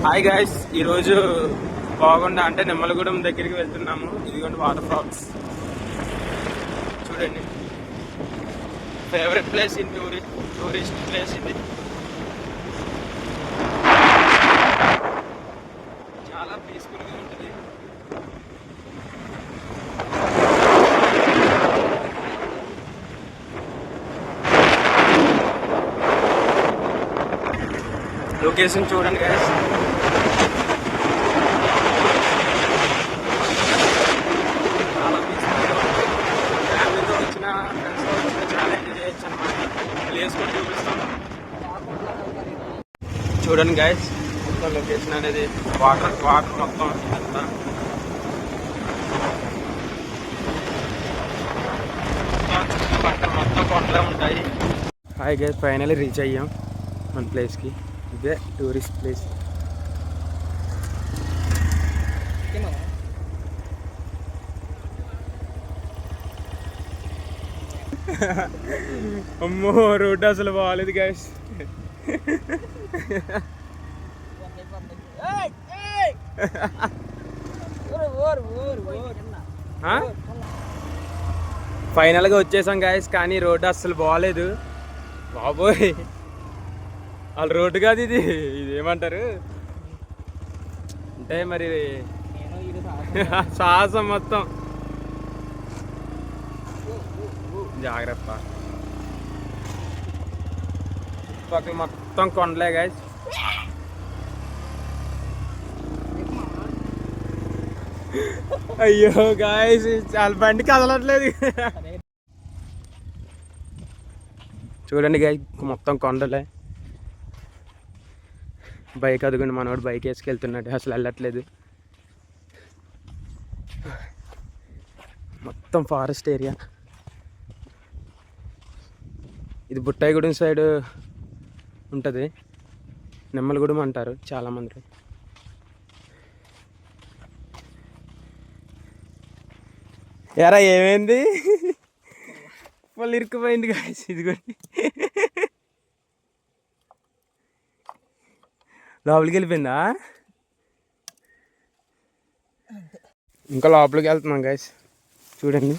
Hi guys, ఈరోజు బాగుండా అంటే నిమ్మలగూడెం దగ్గరికి వెళ్తున్నాము. ఇదిగోండి వాటర్ ఫాల్స్ చూడండి. Favourite place in tourist place ఇది. చాలా పీస్ఫుల్గా ఉంటుంది. లొకేషన్ చూడండి గైస్. చాలా పీస్ఫుల్గా ఫ్యామిలీతో వచ్చిన ఫ్రెండ్స్తో వచ్చిన చాలా ఎంజాయ్ చేయొచ్చు అన్నమాట. ప్లేస్ కూడా చూపిస్తాం చూడండి గైస్. మొత్తం లొకేషన్ అనేది వాటర్ మొత్తం అంతా చుట్టుపక్కల మొత్తం కొండలే ఉంటాయి. హాయ్ గైస్, ఫైనల్లీ రీచ్ అయ్యాం మన ప్లేస్కి. ఇదే టూరిస్ట్ ప్లేస్. అమ్మో, రోడ్డు అసలు బాగాలేదు గైస్. ఫైనల్గా వచ్చేసాం గైస్, కానీ రోడ్డు అస్సలు బాగాలేదు బాబోయ్. వాళ్ళ రోడ్డు కాదు ఇది, ఏమంటారు అంటే మరి సాహసం మొత్తం. జాగ్రత్త, పక్కన మొత్తం కొండలే గైస్. అయ్యో గాయస్, చాలా బండి కదలట్లేదు. చూడండి గాయస్, మొత్తం కొండలే. బైక్ అదుగుండి మనోడు బైక్ వేసుకెళ్తున్నాడు, అసలు వెళ్ళట్లేదు. మొత్తం ఫారెస్ట్ ఏరియా. ఇది బుట్టాయిగూడెం సైడ్ ఉంటుంది, నిమ్మలగూడెం అంటారు చాలామంది. ఎరా ఏమైంది? వాళ్ళు ఇరుక్కుపోయింది గాయస్. ఇదిగోండి, లోపలికి వెళ్ళిపోయిందా? ఇంకా లోపలికి వెళ్తున్నాం గాయస్. చూడండి,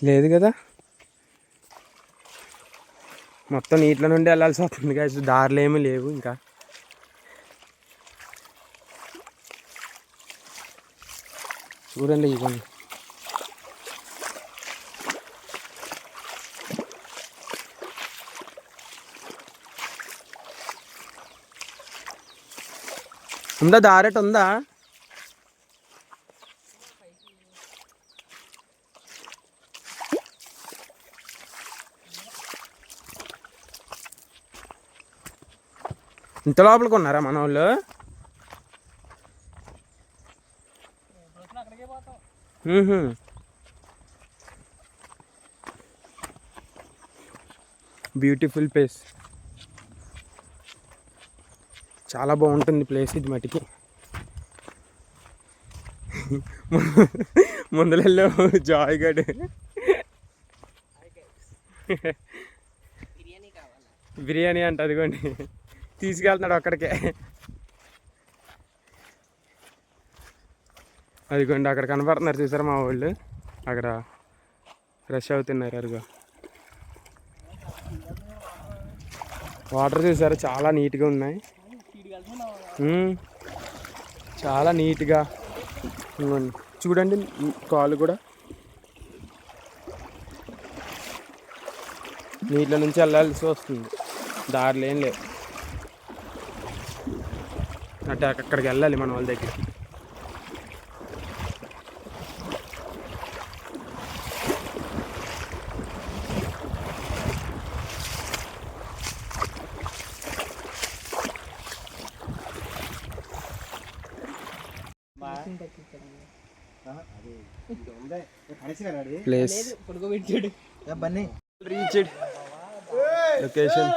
లేదు కదా, మొత్తం నీటిలో నుండి వెళ్ళాల్సి వస్తుంది గాయస్. దారిలో ఏమీ లేవు ఇంకా. చూడండి ఇవ్వండి. ఉందా దారేట ఉందా? ఇంత లోపలికి ఉన్నారా మన వాళ్ళు? బ్యూటిఫుల్ ప్లేస్, చాలా బాగుంటుంది ప్లేస్ ఇది మటుకి. ముందులో జాయ్ గడ్ బిర్యానీ అంట, అదిగోండి తీసుకెళ్తున్నాడు అక్కడికే. అదిగోండి అక్కడ కనపడుతున్నారు చూసారా మా వాళ్ళు, అక్కడ ఫ్రెష్ అవుతున్నారు. అదిగో వాటర్ చూసారా, చాలా నీట్గా ఉన్నాయి, చాలా నీట్గా. చూడండి కాలు కూడా నీళ్ళ నుంచి వెళ్ళాల్సి వస్తుంది, దారిలో ఏం లేవు. అంటే అక్కడికి వెళ్ళాలి మన వాళ్ళ దగ్గరికి. Place reached location.